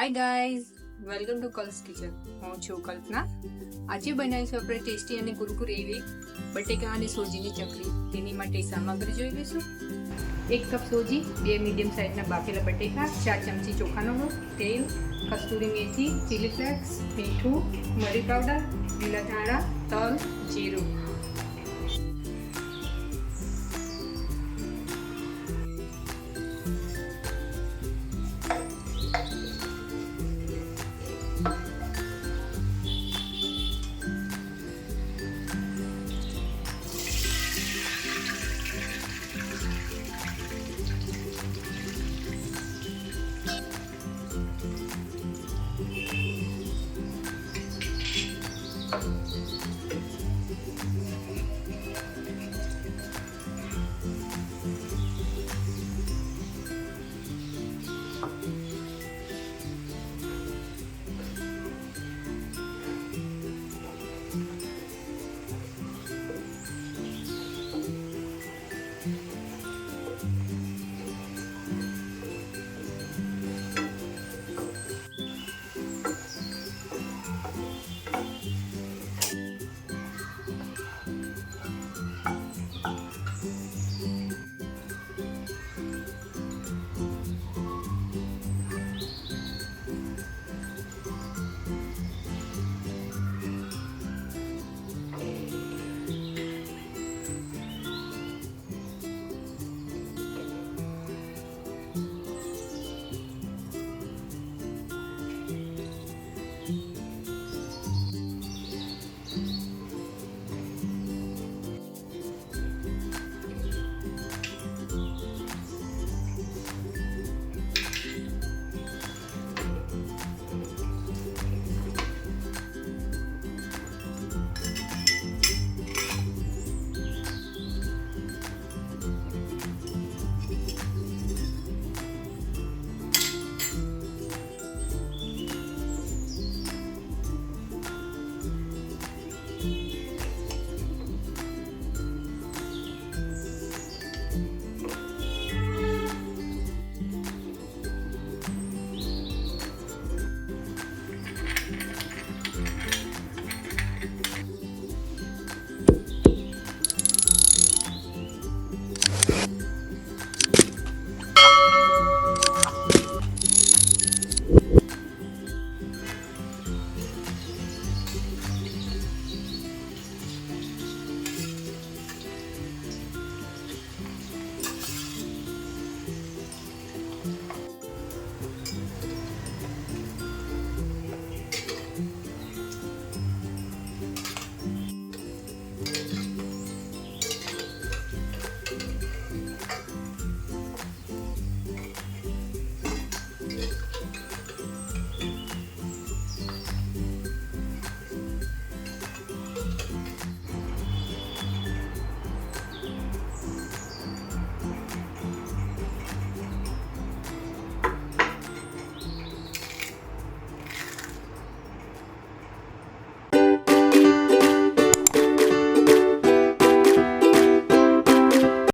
Hi guys, welcome to Kal's kitchen. હું છું કલ્પના. આજે બનાવીશું આપણે ટેસ્ટી અને કુરકુરી એવી બટેકા અને સોજીની ચકલી. તેની માટે સામગ્રી જોઈ લઈશું. 1 કપ સોજી, 2 મીડિયમ સાઇઝના બાફેલા બટેકા, 4 ચમચી ચોખાનો લોટ, તેલ, કસ્તુરી મેથી, ચીલી ફ્લેક્સ, મીઠું, મરી પાવડર, લીલા ધાણા, તલ, જીરું.